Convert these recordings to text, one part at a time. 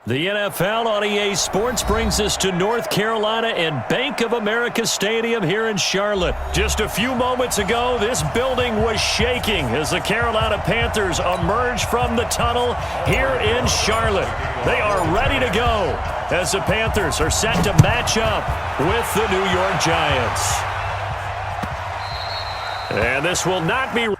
The NFL on EA Sports brings us to North Carolina and Bank of America Stadium here in Charlotte. Just a few moments ago, this building was shaking as the Carolina Panthers emerge from the tunnel here in Charlotte. They are ready to go as the Panthers are set to match up with the New York Giants. And this will not be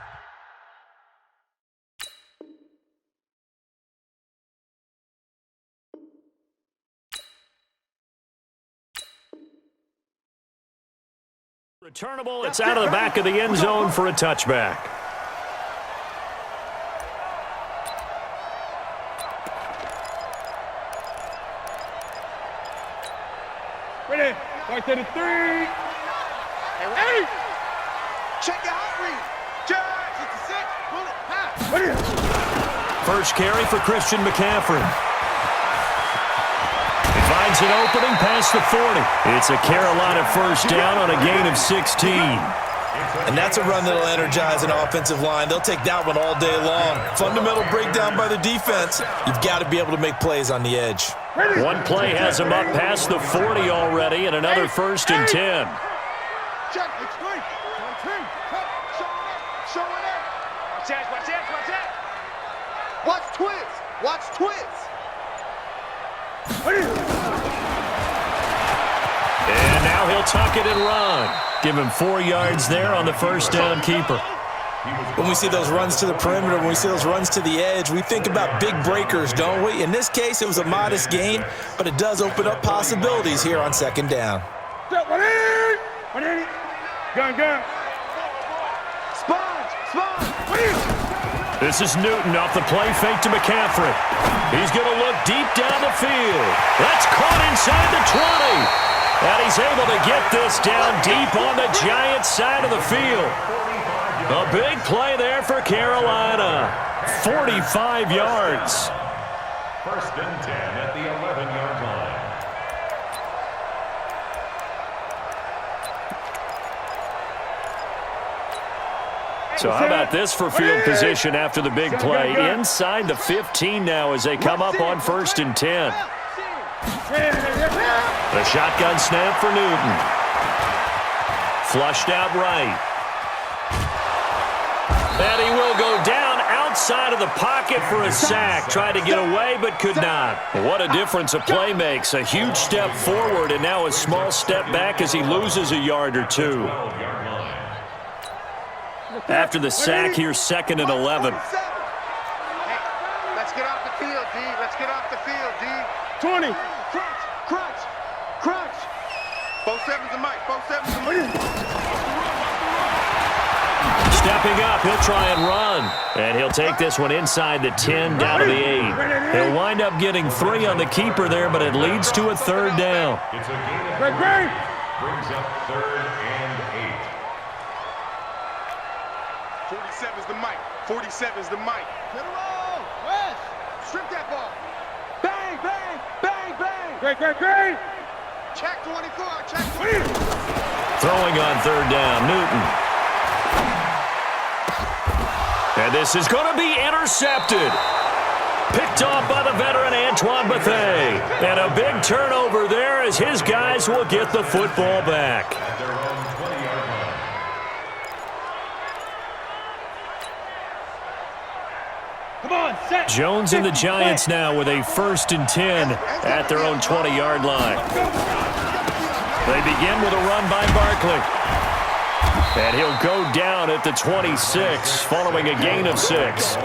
returnable. It's out of the back of the end zone for a touchback. Ready? Right to the 3. Hey! Check your outreach. Charge. It's a 6. Bullet. Pass. Ready? First carry for Christian McCaffrey. Finds an opening past the 40. It's a Carolina first down on a gain of 16. And that's a run that'll energize an offensive line. They'll take that one all day long. Fundamental breakdown by the defense. You've got to be able to make plays on the edge. One play has him up past the 40 already, and another first and 10. Check. It's 3. 1, 2. Show it up. Watch that. Watch that. Watch that. Watch twist. Watch twist. And now he'll tuck it and run. Give him 4 yards there on the first down keeper. When we see those runs to the perimeter, when we see those runs to the edge, we think about big breakers, don't we? In this case, it was a modest gain, but it does open up possibilities here on second down. Gun. Sponge. This is Newton off the play fake to McCaffrey. He's going to look deep down the field. That's caught inside the 20. And he's able to get this down deep on the Giants side of the field. A big play there for Carolina. 45 yards. First and 10 at the 11-yard line. So how about this for field position after the big play? Inside the 15 now as they come up on first and 10. The shotgun snap for Newton. Flushed out right. And he will go down outside of the pocket for a sack. Tried to get away but could not. What a difference a play makes. A huge step forward and now a small step back as he loses a yard or two. After the sack, here's second and 11. Hey, let's get off the field, D. Let's get off the field, D. 20. Crunch. Both sevens and Mike. Stepping up, he'll try and run. And he'll take this one inside the 10, down to the 8. He'll wind up getting 3 on the keeper there, but it leads to a third down. It's a gain of 3. Brings up third and 8. 47's the Mike. 47's the Mike. Hit a roll. West. Strip that ball. Bang. Great. Check 24. Check 20. Throwing on third down, Newton. And this is going to be intercepted. Picked off by the veteran Antoine Bethea. And a big turnover there as his guys will get the football back. At their own 20-yard line. Come on, set. Jones and the Giants now with a first and 10 at their own 20-yard line. They begin with a run by Barkley. And he'll go down at the 26 following a gain of 6. All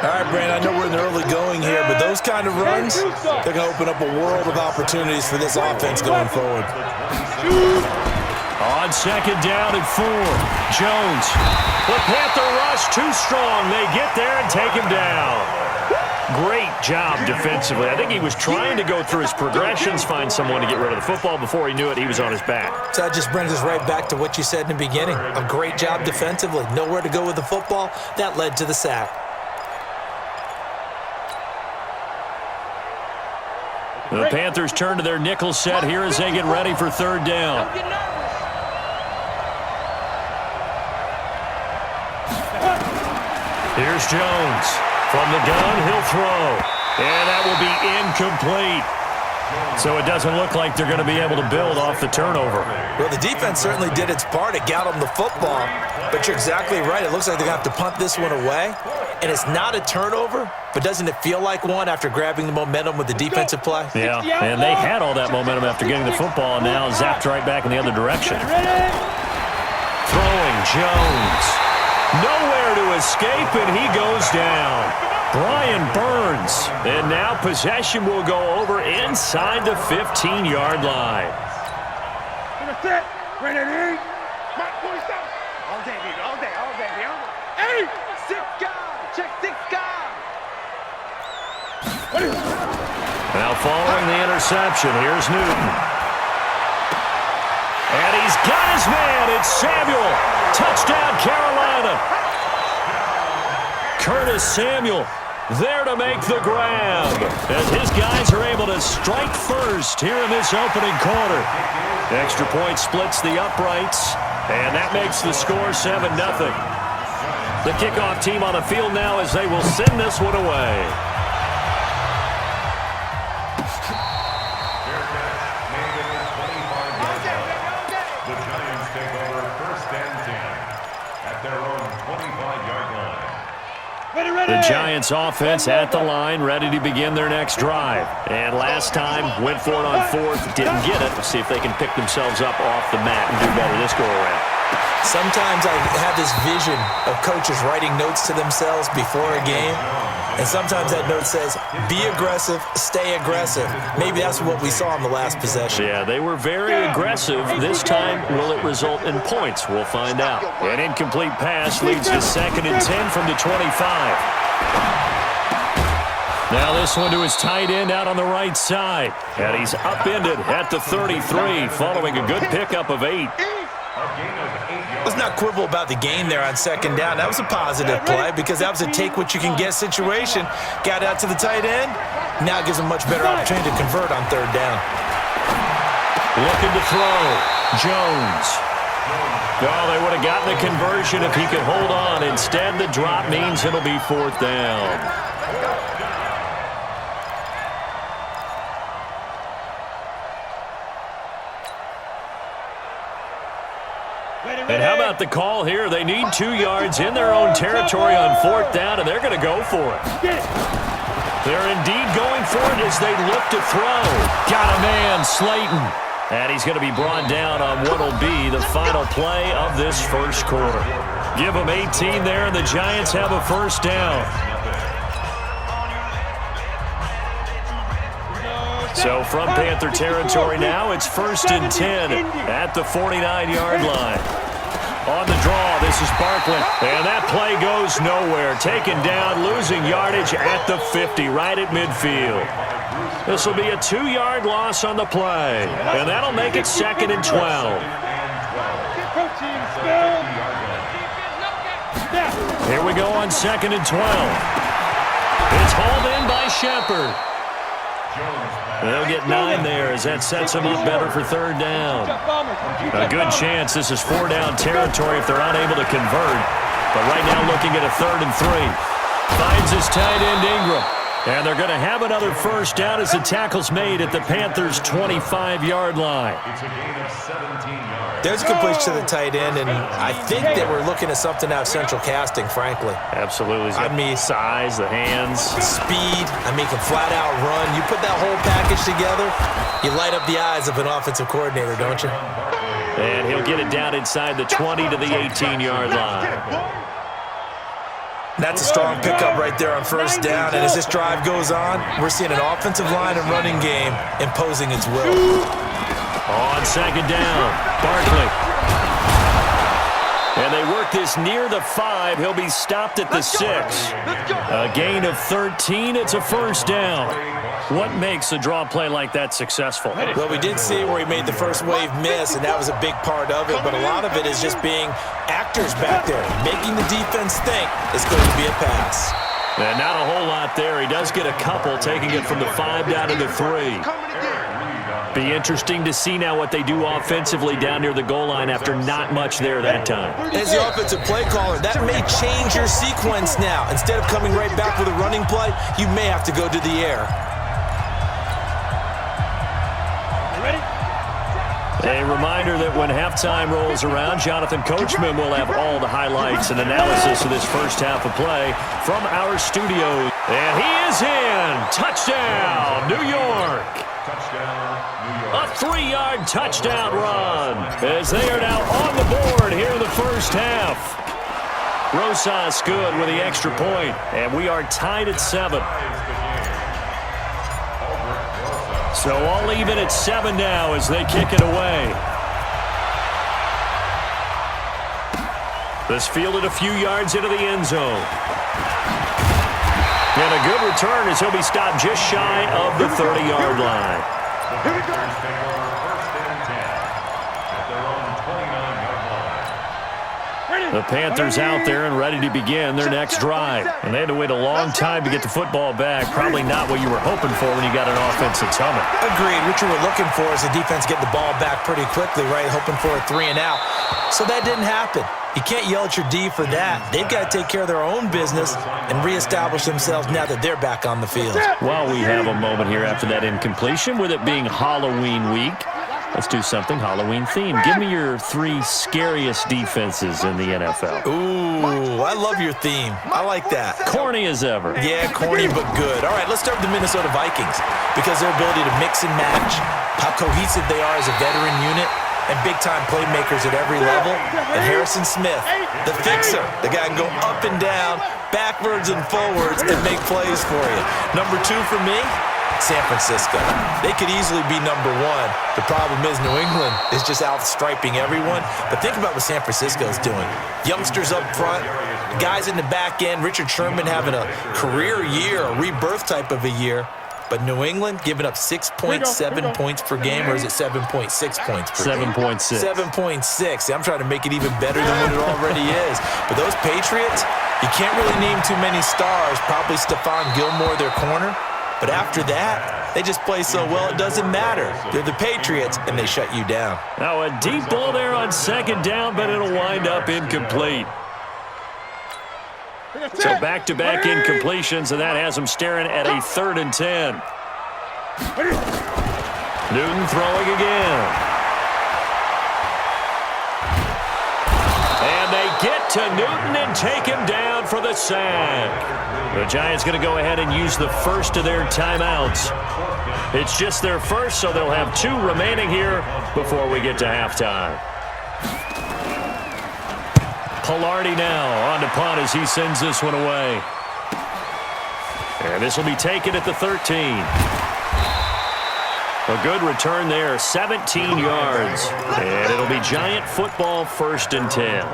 right, Brandon, I know we're in the early going here, but those kind of runs, they're going to open up a world of opportunities for this offense going forward. On second down and 4, Jones. The Panther rush too strong. They get there and take him down. Great job defensively. I think he was trying to go through his progressions, find someone to get rid of the football. Before he knew it, he was on his back. So that just brings us right back to what you said in the beginning. A great job defensively. Nowhere to go with the football. That led to the sack. The Panthers turn to their nickel set here as they get ready for third down. Here's Jones. From the gun, he'll throw. And that will be incomplete. So it doesn't look like they're going to be able to build off the turnover. Well, the defense certainly did its part. It got them the football. But you're exactly right. It looks like they're going to have to punt this one away. And it's not a turnover, but doesn't it feel like one after grabbing the momentum with the defensive play? Yeah, and they had all that momentum after getting the football, and now zapped right back in the other direction. Throwing Jones. Nowhere to escape, and he goes down. Brian Burns. And now possession will go over inside the 15-yard line. Ready? Mark, boy, stop. All day, baby. All day. Hey! 6 guys. Check 6 guys. Now following the interception, here's Newton. And he's got his man. It's Samuel. Touchdown, Carolina. Curtis Samuel there to make the grab as his guys are able to strike first here in this opening quarter. Extra point splits the uprights, and that makes the score 7-0. The kickoff team on the field now as they will send this one away. The Giants take over 1st and 10 at their own 25-yard line. The Giants offense at the line, ready to begin their next drive. And last time, went for it on 4th, didn't get it. Let's see if they can pick themselves up off the mat and do better this go-around. Sometimes I have this vision of coaches writing notes to themselves before a game, and sometimes that note says, be aggressive, stay aggressive. Maybe that's what we saw in the last possession. Yeah, they were very aggressive. This time, will it result in points? We'll find out. An incomplete pass leads to 2nd and 10 from the 25. Now this one to his tight end out on the right side. And he's upended at the 33 following a good pickup of 8. Let's not quibble about the gain there on 2nd down. That was a positive play because that was a take-what-you-can-get situation. Got out to the tight end. Now it gives him a much better opportunity to convert on 3rd down. Looking to throw. Jones. Oh, they would have gotten the conversion if he could hold on. Instead, the drop means it'll be 4th down. And how about the call here? They need 2 yards in their own territory on 4th down, and they're going to go for it. They're indeed going for it as they look to throw. Got a man, Slayton. And he's going to be brought down on what will be the final play of this first quarter. Give them 18 there, and the Giants have a 1st down. So from Panther territory now, it's 1st and 10 at the 49-yard line. On the draw, this is Barkley, and that play goes nowhere. Taken down, losing yardage at the 50, right at midfield. This will be a 2-yard loss on the play, and that'll make it 2nd and 12. Here we go on 2nd and 12. It's hauled in by Shepard. They'll get 9 there as that sets them up better for 3rd down. A good chance this is 4-down territory if they're unable to convert. But right now looking at a 3rd and 3. Finds his tight end Ingram. And they're going to have another 1st down as the tackle's made at the Panthers' 25-yard line. It's a gain of 17 yards. There's a completion to the tight end, and I think they were looking at something out of central casting, frankly. Absolutely. I mean, size, the hands. Speed. I mean, can flat-out run. You put that whole package together, you light up the eyes of an offensive coordinator, don't you? And he'll get it down inside the 20 to the 18-yard line. That's a strong pickup right there on 1st down, and as this drive goes on, we're seeing an offensive line and running game imposing its will. On 2nd down, Barkley. And they work this near the 5. He'll be stopped at the 6. A gain of 13. It's a 1st down. What makes a draw play like that successful? Well, we did see where he made the first wave miss, and that was a big part of it. But a lot of it is just being actors back there, making the defense think it's going to be a pass. And not a whole lot there. He does get a couple, taking it from the 5 down to the 3. Be interesting to see now what they do offensively down near the goal line after not much there that time. As the offensive play caller, that may change your sequence now. Instead of coming right back with a running play, you may have to go to the air. A reminder that when halftime rolls around, Jonathan Coachman will have all the highlights and analysis of this first half of play from our studios. And he is in. Touchdown, New York. A 3-yard touchdown run as they are now on the board here in the first half. Rosas good with the extra point, and we are tied at 7. So all even at 7 now as they kick it away. This fielded a few yards into the end zone. And a good return as he'll be stopped just shy of the 30-yard line. The Panthers take over first and 10 at their own 29-yard line. The Panthers out there and ready to begin their next drive. And they had to wait a long time to get the football back. Probably not what you were hoping for when you got an offense that's humming. Agreed. What you were looking for is the defense getting the ball back pretty quickly, right? Hoping for a 3 and out. So that didn't happen. You can't yell at your D for that. They've got to take care of their own business and reestablish themselves now that they're back on the field. Well, we have a moment here after that incompletion with it being Halloween week. Let's do something Halloween themed. Give me your 3 scariest defenses in the NFL. Ooh, I love your theme. I like that. Corny as ever. Yeah, corny but good. All right, let's start with the Minnesota Vikings because their ability to mix and match, how cohesive they are as a veteran unit, and big-time playmakers at every level. And Harrison Smith, the fixer, the guy can go up and down, backwards and forwards, and make plays for you. Number 2 for me, San Francisco. They could easily be number 1. The problem is New England is just outstriping everyone. But think about what San Francisco is doing. Youngsters up front, guys in the back end, Richard Sherman having a career year, a rebirth type of a year. But New England giving up 6.7 points per game, or is it 7.6 points per game? 7.6. 7.6. I'm trying to make it even better than what it already is. But those Patriots, you can't really name too many stars. Probably Stephon Gilmore, their corner. But after that, they just play so well it doesn't matter. They're the Patriots, and they shut you down. Now a deep ball there on second down, but it'll wind up incomplete. So back-to-back incompletions, and that has them staring at a 3rd and 10. Newton throwing again. And they get to Newton and take him down for the sack. The Giants going to go ahead and use the first of their timeouts. It's just their first, so they'll have 2 remaining here before we get to halftime. Pilardi now on to punt as he sends this one away. And this will be taken at the 13. A good return there, 17 yards. And it'll be Giant football 1st and 10.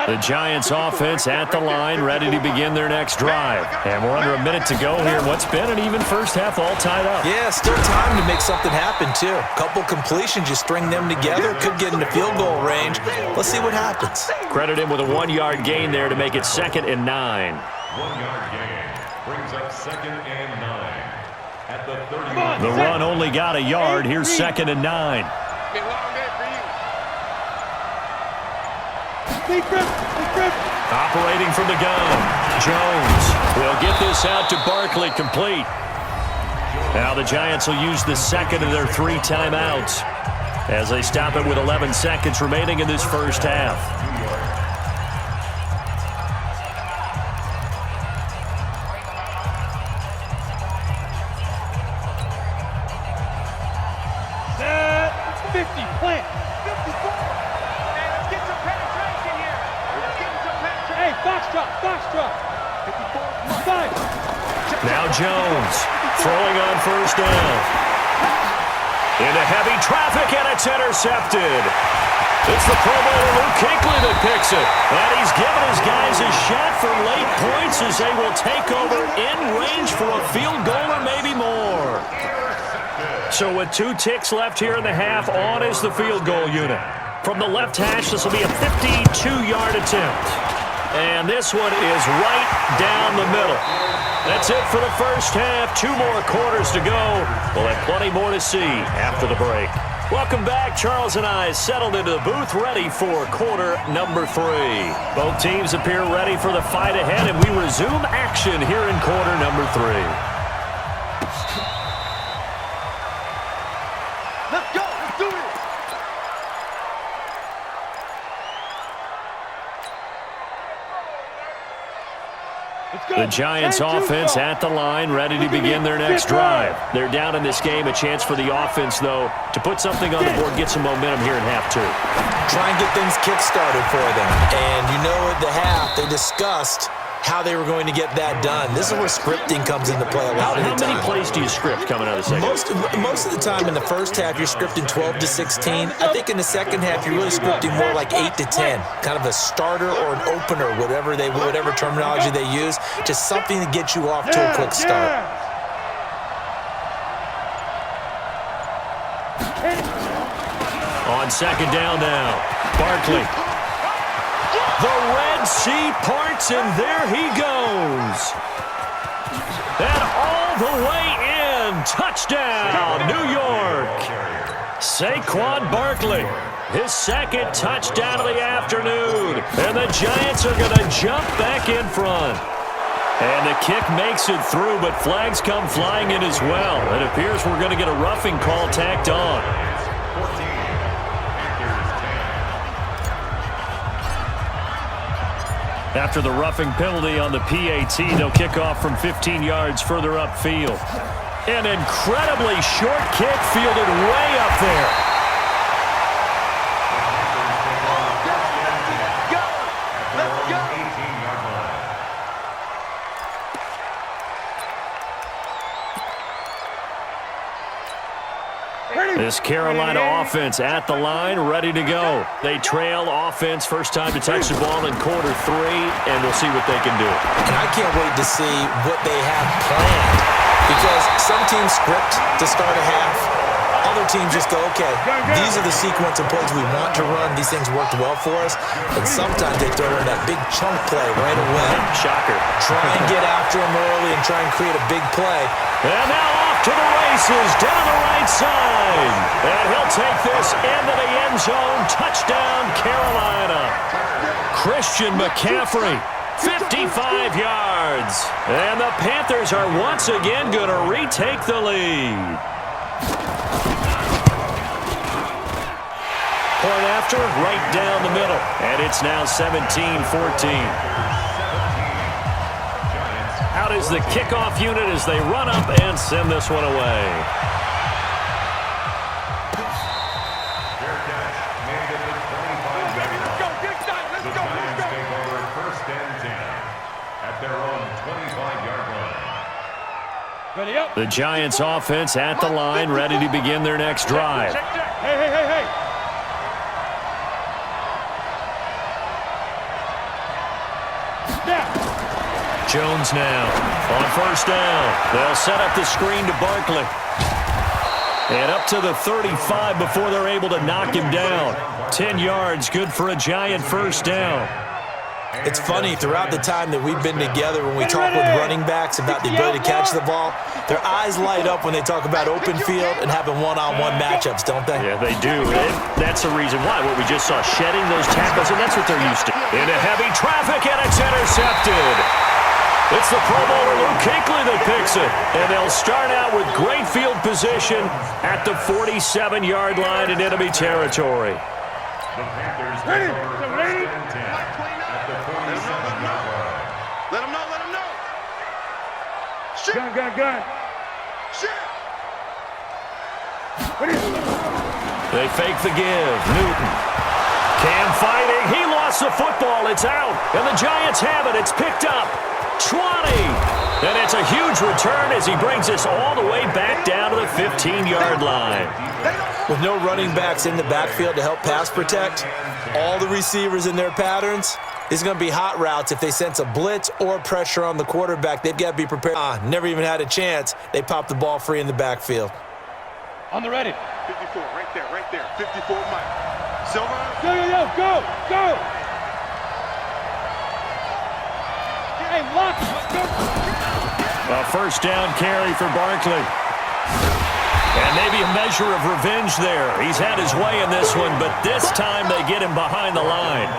The Giants offense at the line, ready to begin their next drive. And we're under a minute to go here. What's been an even first half all tied up. Yeah, still time to make something happen, too. A couple completions, you string them together, could get into field goal range. Let's see what happens. Credit him with a 1-yard gain there to make it 2nd and 9. 1-yard gain brings up 2nd and 9 at the 30. The run only got a yard. Here's 2nd and 9. Operating from the gun, Jones will get this out to Barkley, complete. Now the Giants will use the 2nd of their 3 timeouts as they stop it with 11 seconds remaining in this first half. Set 50, plant. 54. Let's get some penetration here. Let's get some penetration. Hey, foxtrot. 54, 5. Now Jones throwing on 1st down. Into heavy traffic, and it's intercepted. It's the Pro Bowler Luke Kuechly that picks it. And he's given his guys a shot for late points as they will take over in range for a field goal or maybe more. So with 2 ticks left here in the half, on is the field goal unit. From the left hash, this will be a 52-yard attempt. And this one is right down the middle. That's it for the first half. 2 more quarters to go. We'll have plenty more to see after the break. Welcome back. Charles and I settled into the booth ready for quarter number 3. Both teams appear ready for the fight ahead, and we resume action here in quarter number 3. Let's go. Let's do this. The Giants offense at the line, ready to begin their next drive. They're down in this game. A chance for the offense, though, to put something on the board, get some momentum here in half 2. Try and get things kick-started for them. And you know at the half, they discussed how they were going to get that done. This is where scripting comes into play a lot of the time. How many plays do you script coming out of the second? Most of the time in the first half, you're scripting 12 to 16. I think in the second half, you're really scripting more like 8 to 10, kind of a starter or an opener, whatever terminology they use, just something to get you off to a quick start. On second down now, Barkley. The Red Sea parts, and there he goes. And all the way in. Touchdown, New York. Saquon Barkley, his second touchdown of the afternoon. And the Giants are going to jump back in front. And the kick makes it through, but flags come flying in as well. It appears we're going to get a roughing call tacked on. After the roughing penalty on the PAT, they'll kick off from 15 yards further upfield. An incredibly short kick fielded way up there. This Carolina offense at the line, ready to go. They trail offense, first time to touch the ball in quarter 3, and we'll see what they can do. And I can't wait to see what they have planned, because some teams script to start a half. Other teams just go, okay, these are the sequence of plays we want to run. These things worked well for us. And sometimes they throw in that big chunk play right away. Shocker. Try and get after them early and try and create a big play. And now off to the races, down the right side. And he'll take this into the end zone. Touchdown, Carolina. Christian McCaffrey, 55 yards. And the Panthers are once again going to retake the lead. Point after, right down the middle. And it's now 17-14. Out is the kickoff unit as they run up and send this one away. Fair catch made at the 25-yard line. The Giants take over first and 10 at their own 25-yard line. Ready up. The Giants offense at the line, ready to begin their next drive. Hey. Jones now on first down. They'll set up the screen to Barkley. And up to the 35 before they're able to knock him down. 10 yards, good for a Giant first down. It's funny, throughout the time that we've been together, when we talk with running backs about the ability to catch the ball, their eyes light up when they talk about open field and having one-on-one matchups, don't they? Yeah, they do. And that's the reason why. What we just saw, shedding those tackles, and that's what they're used to. Into heavy traffic, and it's intercepted. It's the Pro Bowler Luke Kuechly that picks it. And they'll start out with great field position at the 47-yard line in enemy territory. The Panthers take over first and 10 at the 47-yard line. Let him know. Shit. Gun. Shit. They fake the give. Newton. Cam fighting. He lost the football. It's out. And the Giants have it. It's picked up. 20. And it's a huge return as he brings us all the way back down to the 15-yard line. With no running backs in the backfield to help pass protect, all the receivers in their patterns, it's going to be hot routes. If they sense a blitz or pressure on the quarterback, they've got to be prepared. Never even had a chance. They pop the ball free in the backfield. On the ready. 54, right there. 54, Mike. Silver. Go. Hey, lock it. Let's go. A first down carry for Barkley. And maybe a measure of revenge there. He's had his way in this one, but this time they get him behind the line.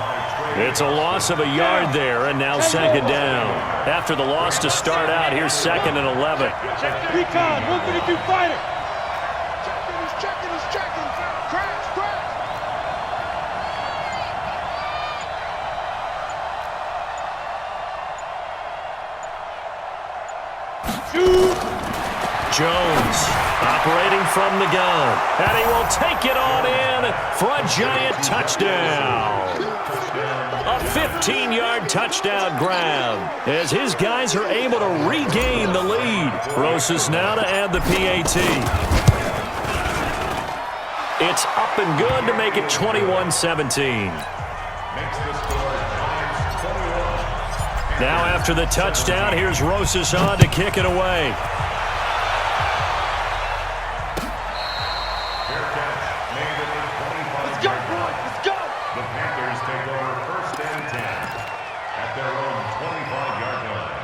It's a loss of a yard there, and now second down. After the loss to start out, here's 2nd and 11. Recon, 132 fighter. He's checking. Crash. Jones operating from the gun, and he will take it on in for a giant touchdown. A 15-yard touchdown grab as his guys are able to regain the lead. Rosas now to add the PAT. It's up and good to make it 21-17. Now after the touchdown, here's Rosas on to kick it away. Let's go. The Panthers take over 1st and 10 at their own 25-yard line.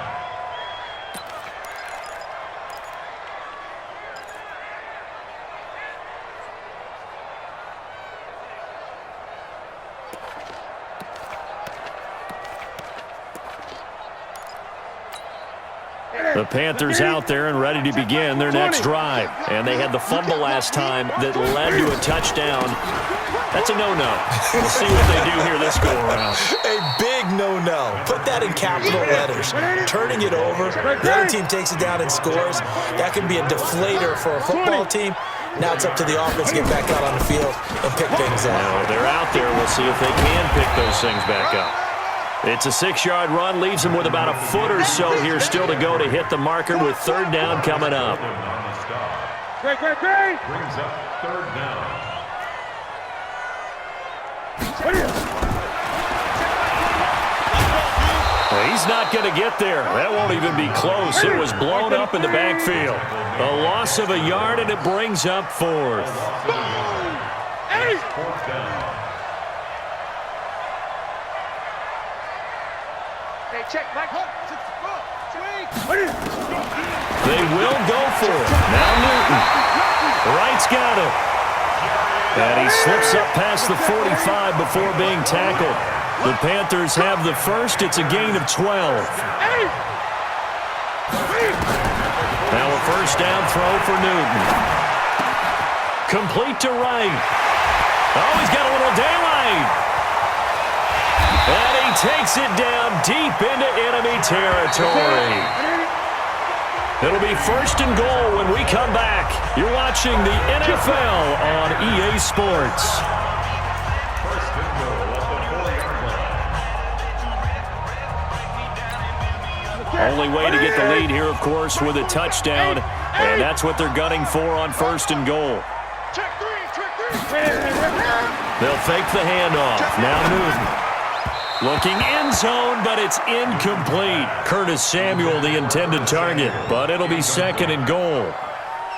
The Panthers out there and ready to begin their next drive. And they had the fumble last time that led to a touchdown. That's a no-no. We'll see what they do here this go-around. A big no-no. Put that in capital letters. Turning it over, the other team takes it down and scores. That can be a deflator for a football team. Now it's up to the offense to get back out on the field and pick things up. Now they're out there. We'll see if they can pick those things back up. It's a 6-yard run, leaves him with about a foot or so here still to go to hit the marker with 3rd down coming up. Great. Brings up 3rd down. He's not going to get there. That won't even be close. It was blown up in the backfield. A loss of a yard, and it brings up 4th. 4th down. Check, Mike. They will go for it. Now Newton. Wright's got it. And he slips up past the 45 before being tackled. The Panthers have the first. It's a gain of 12. Now a first down throw for Newton. Complete to Wright. Oh, he's got a little daylight. And he takes it down deep into enemy territory. It'll be 1st and goal when we come back. You're watching the NFL on EA Sports. 1st and goal at the 4-yard line. Only way to get the lead here, of course, with a touchdown. And that's what they're gunning for on 1st and goal. They'll fake the handoff. Now Newton. Looking end zone, but it's incomplete. Curtis Samuel, the intended target, but it'll be 2nd and goal.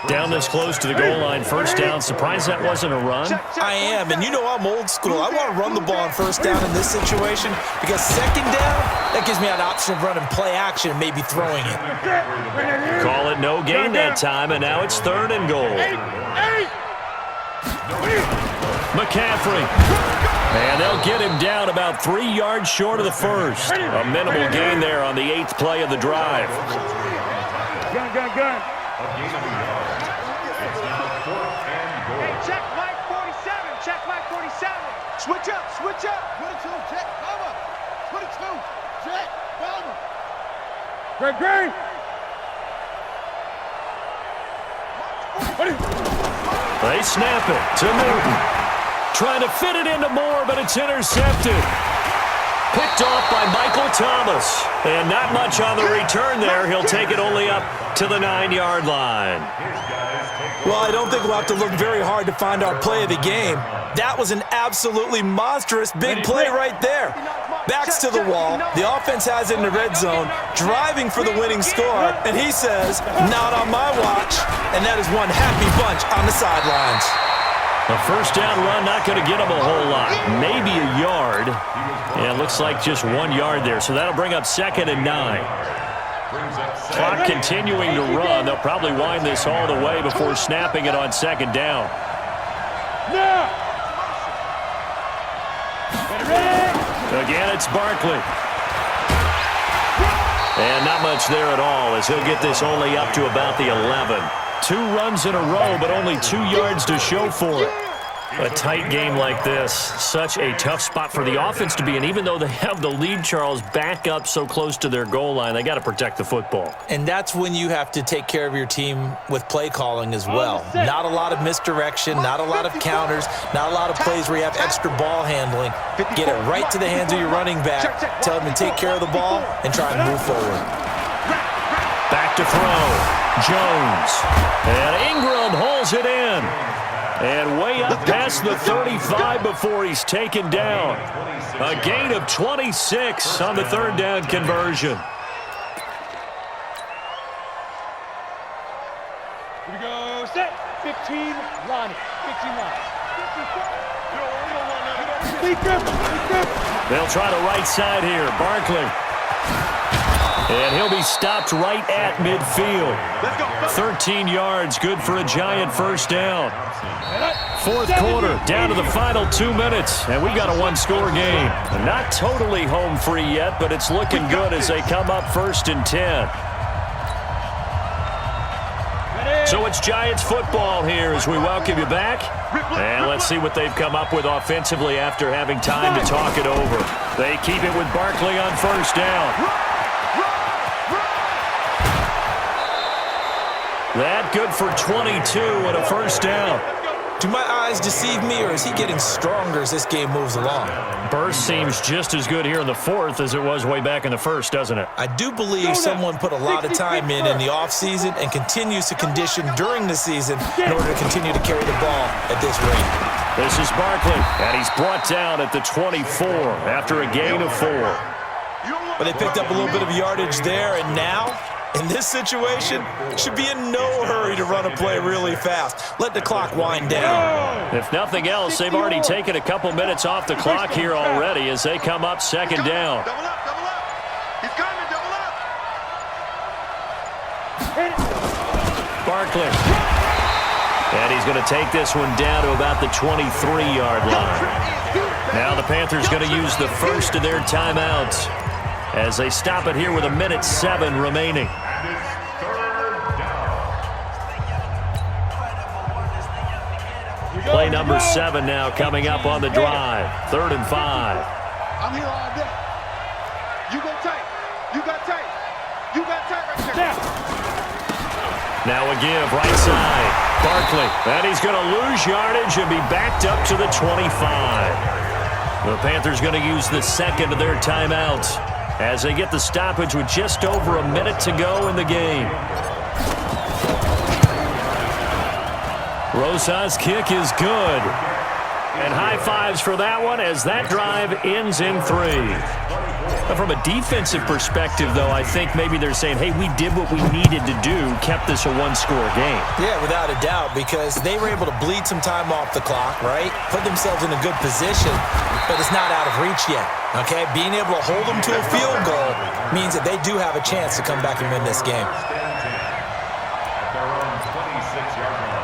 Down this close to the goal line, 1st down. Surprised that wasn't a run? I am, and you know I'm old school. I want to run the ball on 1st down in this situation because 2nd down, that gives me an option of running play action and maybe throwing it. Call it no gain that time, and now it's 3rd and goal. McCaffrey. And they'll get him down about 3 yards short of the first. A minimal gain there on the 8th play of the drive. Gun. A gain of a yard. It's now 4th and goal. Hey, check Mike 47. Check Mike 47. Switch up. 22, check, cover. 22, check, cover. Great. They snap it to Newton. Trying to fit it into Moore, but it's intercepted. Picked off by Michael Thomas. And not much on the return there. He'll take it only up to the 9-yard line. Well, I don't think we'll have to look very hard to find our play of the game. That was an absolutely monstrous big play right there. Backs to the wall. The offense has it in the red zone, driving for the winning score. And he says, not on my watch. And that is one happy bunch on the sidelines. A first down run, not going to get him a whole lot. Maybe a yard. Yeah, it looks like just 1 yard there. So that'll bring up 2nd and 9. Clock continuing to run. They'll probably wind this all the way before snapping it on 2nd down. Again, it's Barkley. And not much there at all as he'll get this only up to about the 11. 2 runs in a row, but only 2 yards to show for it. A tight game like this, such a tough spot for the offense to be in. Even though they have the lead, Charles, back up so close to their goal line, they got to protect the football. And that's when you have to take care of your team with play calling as well. Not a lot of misdirection, not a lot of counters, not a lot of plays where you have extra ball handling. Get it right to the hands of your running back, tell them to take care of the ball, and try and move forward. Back to throw. Jones. And Ingram hauls it in. And way up past the 35 before he's taken down. A gain of 26 on the 3rd down conversion. Here we go, set. 15, line. 15 line. They'll try the right side here. Barkley. And he'll be stopped right at midfield. 13 yards, good for a Giant first down. 4th quarter, down to the final 2 minutes, and we got a 1-score game. Not totally home free yet, but it's looking good as they come up 1st and 10. So it's Giants football here as we welcome you back. And let's see what they've come up with offensively after having time to talk it over. They keep it with Barkley on 1st down. That good for 22 and a 1st down. Do my eyes deceive me, or is he getting stronger as this game moves along? Burst seems just as good here in the 4th as it was way back in the 1st, doesn't it? I do believe someone put a lot of time in the offseason and continues to condition during the season in order to continue to carry the ball at this rate. This is Barkley, and he's brought down at the 24 after a gain of 4. But they picked up a little bit of yardage there, and now, in this situation, should be in no hurry to run a play really fast. Let the clock wind down. If nothing else, they've already taken a couple minutes off the clock here already as they come up 2nd down. Double up, double up. He's coming, double up. Barkley. And he's going to take this one down to about the 23-yard line. Now the Panthers going to use the first of their timeouts as they stop it here with 1:07 remaining. Play number 7 now coming up on the drive. 3rd and 5. I'm here all day. You go tight. You got tight. You got tight right there. Now a give right side. Barkley. And he's going to lose yardage and be backed up to the 25. The Panthers going to use the 2nd of their timeouts as they get the stoppage with just over a minute to go in the game. Rosa's kick is good. And high fives for that one as that drive ends in 3. From a defensive perspective, though, I think maybe they're saying, hey, we did what we needed to do, kept this a 1-score game. Yeah, without a doubt, because they were able to bleed some time off the clock, right? Put themselves in a good position, but it's not out of reach yet, okay? Being able to hold them to a field goal means that they do have a chance to come back and win this game. At their own 26-yard line.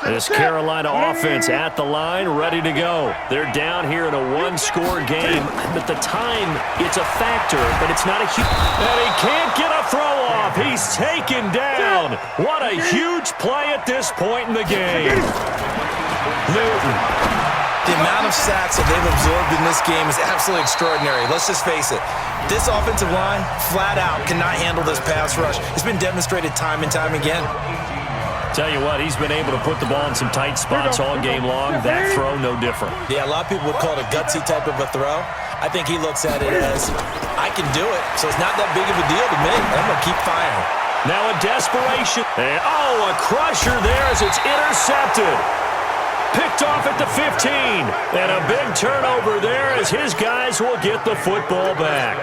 This Carolina offense at the line, ready to go. They're down here in a 1-score game. But the time, it's a factor, but it's not a huge... And he can't get a throw off. He's taken down. What a huge play at this point in the game. Newton. The amount of sacks that they've absorbed in this game is absolutely extraordinary. Let's just face it. This offensive line, flat out, cannot handle this pass rush. It's been demonstrated time and time again. Tell you what, he's been able to put the ball in some tight spots all game long. That throw, no different. Yeah, a lot of people would call it a gutsy type of a throw. I think he looks at it as, I can do it, so it's not that big of a deal to me. I'm going to keep firing. Now a desperation. And, a crusher there as it's intercepted. Picked off at the 15. And a big turnover there as his guys will get the football back.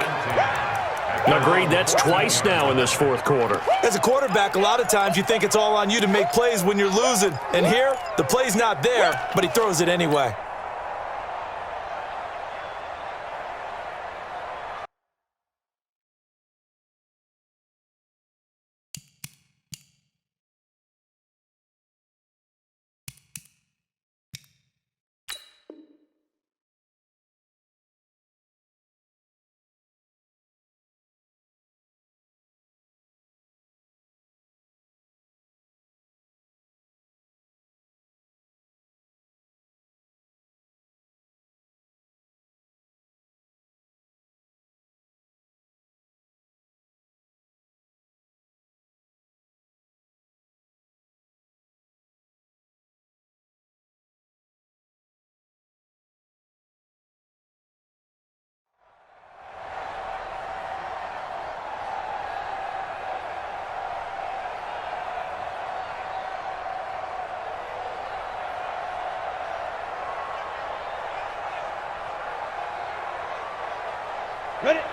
Agreed, that's twice now in this fourth quarter. As a quarterback, a lot of times you think it's all on you to make plays when you're losing. And here, the play's not there, but he throws it anyway.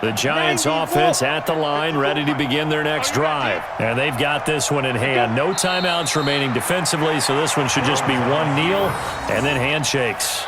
The Giants offense at the line, ready to begin their next drive. And they've got this one in hand. No timeouts remaining defensively, so this one should just be one kneel and then handshakes.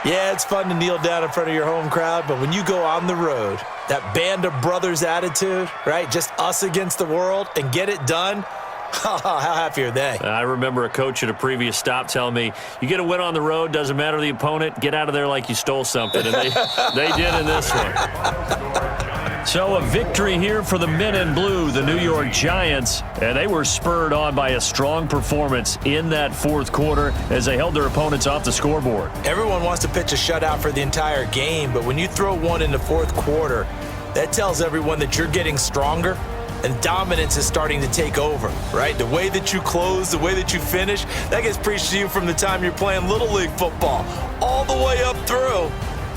Yeah, it's fun to kneel down in front of your home crowd, but when you go on the road, that band of brothers attitude, right, just us against the world, and get it done, how happy are they? I remember a coach at a previous stop telling me, you get a win on the road, doesn't matter the opponent, get out of there like you stole something. And they did in this one. So a victory here for the men in blue, the New York Giants. And they were spurred on by a strong performance in that fourth quarter as they held their opponents off the scoreboard. Everyone wants to pitch a shutout for the entire game, but when you throw one in the fourth quarter, that tells everyone that you're getting stronger. And dominance is starting to take over, right? The way that you close, the way that you finish, that gets preached to you from the time you're playing Little League football all the way up through.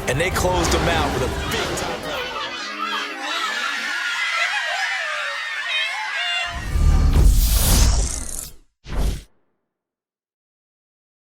And they closed them out with a big time.